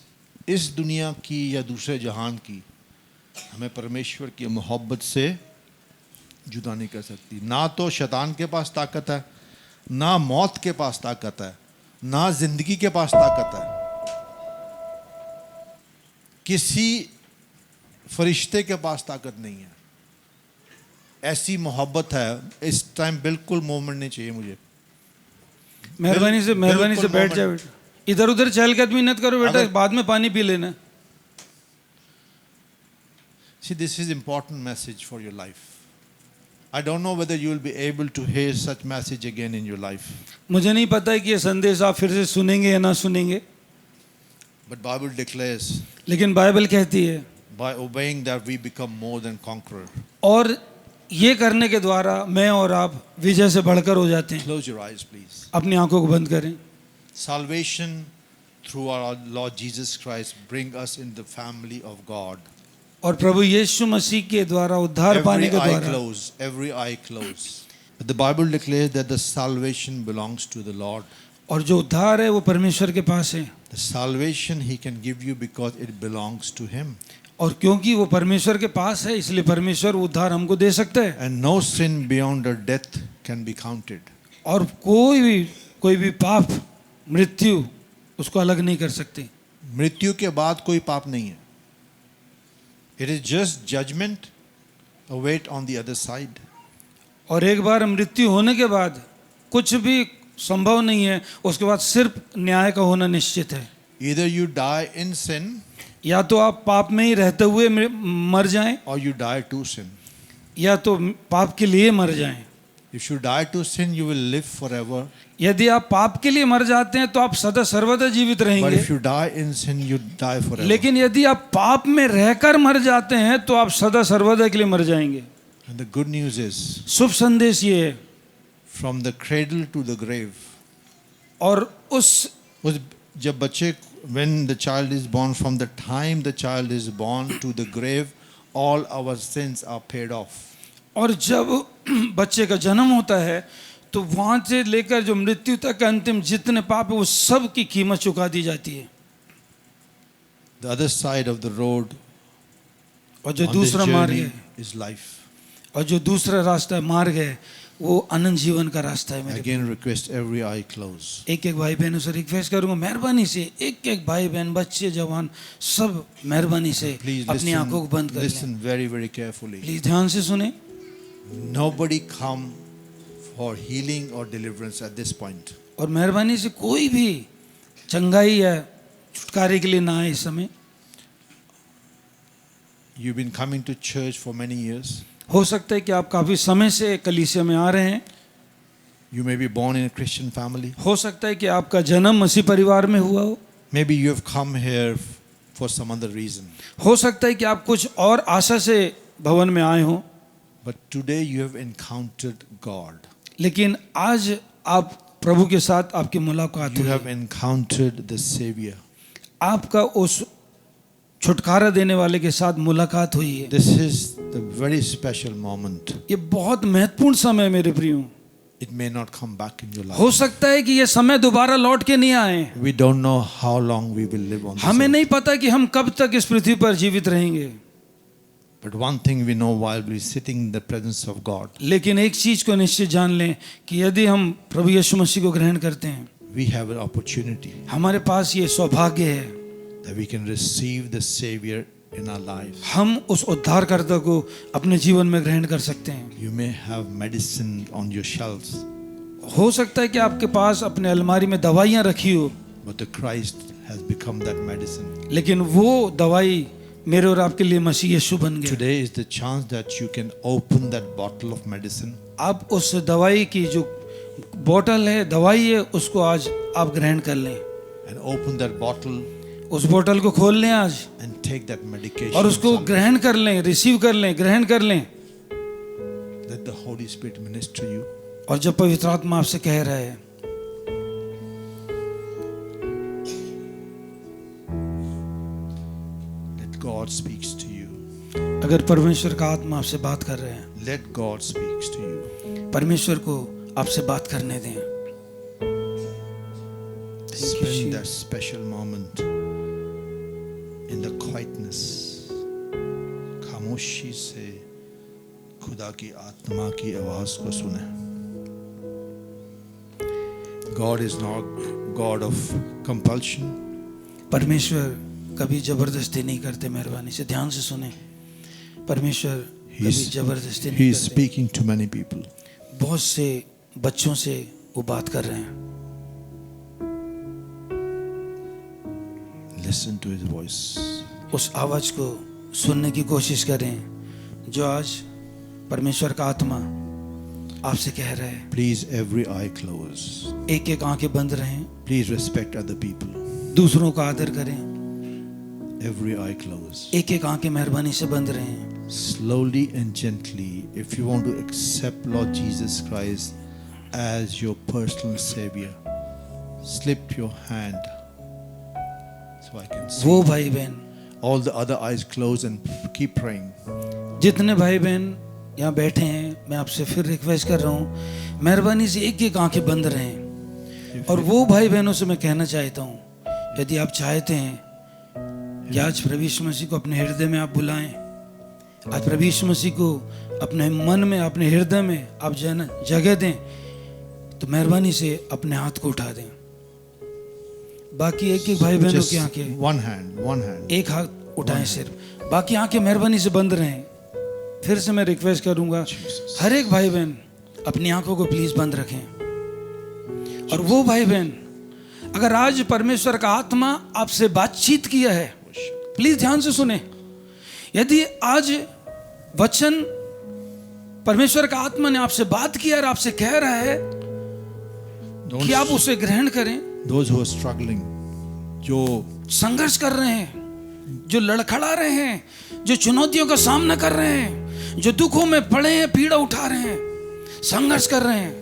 इस दुनिया की या दूसरे जहान की हमें परमेश्वर की मोहब्बत से जुदा नहीं कर सकती। ना तो शैतान के पास ताकत है, ना मौत के पास ताकत है, ना जिंदगी के पास ताकत है। किसी फरिश्ते के पास ताकत नहीं है। ऐसी मोहब्बत है। इस टाइम बिल्कुल मोमेंट नहीं चाहिए मुझे। मेहरबानी से बिल्कुल बैठ जाओ बेटा, इधर उधर चहल कदमी मत करो बेटा, अगर- बाद में पानी पी लेना। See, this is important message for your life. I don't know whether you will be able to hear such message again in your life. मुझे नहीं पता है कि ये संदेश आप फिर से सुनेंगे या ना सुनेंगे, But Bible declares, लेकिन बाइबल कहती है by obeying that we become more than conqueror. और ये करने के द्वारा मैं और आप विजय से बढ़कर हो जाते हैं। Close your eyes, please. अपनी आंखों को बंद करें। Salvation through our Lord Jesus Christ bring us in the family of God. और प्रभु यीशु मसीह के द्वारा उद्धार पाने Every के eye द्वारा closed, every eye closed. But the Bible declares that the salvation belongs to the Lord. और जो उद्धार है वो परमेश्वर के पास है, The salvation He can give you because it belongs to Him. और क्योंकि वो परमेश्वर के पास है इसलिए परमेश्वर उद्धार हमको दे सकता है। And no sin beyond a death can be counted. और कोई भी पाप, मृत्यु उसको अलग नहीं कर सकते। मृत्यु के बाद कोई पाप नहीं है। It is just judgment await on the other side. और एक बार मृत्यु होने के बाद कुछ भी संभव नहीं है, उसके बाद सिर्फ न्याय का होना निश्चित है। Either you die in sin या तो आप पाप में ही रहते हुए मर जाएं, or you die to sin. या तो पाप के लिए मर जाएं। If you die to sin, you will live forever. यदि आप पाप के लिए मर जाते हैं तो आप सदा सर्वदा जीवित But रहेंगे, if you die in sin, you die forever. लेकिन यदि आप पाप में रहकर मर जाते हैं तो आप सदा सर्वदा के लिए मर जाएंगे। And the good news is, शुभ संदेश ये है, from the cradle to the grave. और उस जब बच्चे, when the child is born, from the time the child is born to the grave, all our sins are paid off. और जब बच्चे का जन्म होता है तो वहां से लेकर जो मृत्यु तक अंतिम जितने पाप है वो सब की कीमत चुका दी जाती है। The other side of the road और जो on this दूसरा मार्ग journey है, is life. और जो दूसरा रास्ता मार्ग है वो अनंत जीवन का रास्ता है। मेरे Again request every eye close. एक एक भाई बहनों से रिक्वेस्ट करूंगा, मेहरबानी से एक एक भाई बहन, बच्चे, जवान, सब मेहरबानी से Please अपनी आंखों को बंद कर लें। listen very, very carefully. Please ध्यान से सुने। Nobody come for healing or deliverance at this point. और मेहरबानी से कोई भी चंगाई या छुटकारे के लिए ना आए इस समय। You've been coming to church for many years. हो सकता है कि आप काफी समय से कलीसिया में आ रहे हैं, You may be born in a Christian family. हो सकता है कि आपका जन्म मसीह परिवार में हुआ हो, Maybe you have come here for some other reason. हो सकता है कि आप कुछ और आशा से भवन में आए हों, But today you have encountered God. लेकिन आज आप प्रभु के साथ आपकी मुलाकात You हुई have है। encountered the Savior. आपका उस छुटकारा देने वाले के साथ मुलाकात हुई है। This is the very special moment. ये बहुत महत्वपूर्ण समय है मेरे प्रियो। It may not come back in your life. हो सकता है कि ये समय दोबारा लौट के नहीं आए। We don't know how long we will live on this हमें earth. नहीं पता कि हम कब तक इस पृथ्वी पर जीवित रहेंगे, But one thing we know while we sitting in the presence of God, लेकिन एक चीज को निश्चित जान लें कि यदि हम प्रभु यीशु मसीह को ग्रहण करते हैं, we have an opportunity हमारे पास ये सौभाग्य है, that we can receive the Savior in our lives. हम उस उद्धारकर्ता को अपने जीवन में ग्रहण कर सकते हैं। You may have medicine on your shelves, हो सकता है कि आपके पास अपने अलमारी में दवाइयाँ रखी हो, But the Christ has become that medicine. लेकिन वो दवाई मेरे और आपके लिए मसीह यीशु बन गया। Today is the chance that you can open that bottle of medicine आप उस दवाई की जो बोतल है, दवाई है, उसको आज आप ग्रहण कर लें। and open that bottle उस बोतल को खोल लें आज and take that medication. और उसको ग्रहण कर लें, रिसीव कर लें, ग्रहण कर लें। Let the Holy Spirit minister you. और जब पवित्र आत्मा आपसे कह रहा है, Let God speaks to you. अगर परमेश्वर का आत्मा आपसे बात कर रहे हैं, Let God speaks to you. परमेश्वर को आपसे बात करने दें। Spend that special moment in the quietness. खामोशी से खुदा की आत्मा की आवाज को सुने। God is not God of compulsion. परमेश्वर कभी जबरदस्ती नहीं करते। मेहरबानी से ध्यान से सुने। परमेश्वर कभी जबरदस्ती He नहीं is करते। speaking to many people. बहुत से बच्चों से वो बात कर रहे हैं। Listen to His voice. उस आवाज को सुनने की कोशिश करें जो आज परमेश्वर का आत्मा आपसे कह रहा है। Please, every eye close. एक एक आंखें बंद रहें, Please respect other people. दूसरों का आदर करें। Every eye close. एक एक आंखें मेहरबानी से बंद रहें। Slowly and gently, if you want to accept Lord Jesus Christ as your personal Savior, slip your hand so I can see. वो भाई बहन, All the other eyes closed and keep praying. जितने भाई बहन यहाँ बैठे हैं, मैं आपसे फिर रिक्वेस्ट कर रहा हूँ, मेहरबानी से एक एक आंखें बंद रहें। और वो भाई बहनों से मैं कहना चाहता हूँ, यदि आप चाहते हैं कि आज प्रभु यीशु मसीह को अपने हृदय में आप बुलाएं, आज प्रभु यीशु मसीह को अपने मन में, अपने हृदय में आप जगह दें, तो मेहरबानी से अपने हाथ को उठा दें। बाकी एक एक भाई बहनों Just की आंखें, one hand. एक हाथ उठाएं सिर्फ, बाकी आंखें मेहरबानी से बंद रहें। फिर से मैं रिक्वेस्ट करूंगा, हर एक भाई बहन अपनी आंखों को प्लीज बंद रखें। और वो भाई बहन, अगर आज परमेश्वर का आत्मा आपसे बातचीत किया है, प्लीज ध्यान से सुने। यदि आज वचन परमेश्वर का आत्मा ने आपसे बात किया और आपसे कह रहा है कि आप उसे ग्रहण करें, Those who are struggling, जो संघर्ष कर रहे हैं, जो लड़खड़ा रहे हैं, जो चुनौतियों का सामना कर रहे हैं, जो दुखों में पड़े हैं, पीड़ा उठा रहे हैं, संघर्ष कर रहे हैं,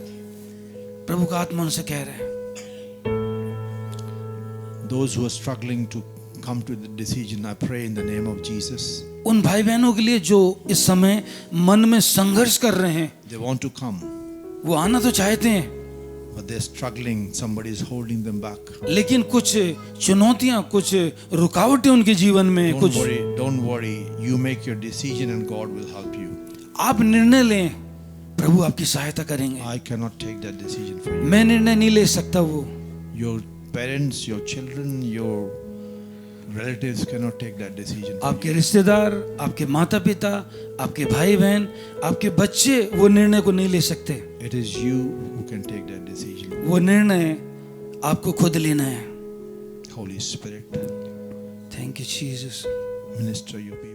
प्रभु का आत्मा उनसे कह रहे हैं। those who are struggling to come to the decision, I pray in the name of Jesus. उन भाई बहनों के लिए जो इस समय मन में संघर्ष कर रहे हैं, They want to come, वो आना तो चाहते हैं, but they're struggling. Somebody is holding them back. लेकिन कुछ चुनौतियां, कुछ रुकावटें उनके जीवन में, कुछ Don't worry. You make your decision and God will help you. आप निर्णय लें, प्रभु आपकी सहायता करेंगे। I cannot take that decision for you. मैं निर्णय नहीं ले सकता, वो Your parents, your children, your relatives cannot take that decision. आपके रिश्तेदार, आपके माता पिता, आपके भाई बहन, आपके बच्चे वो निर्णय को नहीं ले सकते। It is you who can take that decision. वो निर्णय आपको खुद लेना है। Holy Spirit, thank you Jesus. minister your people.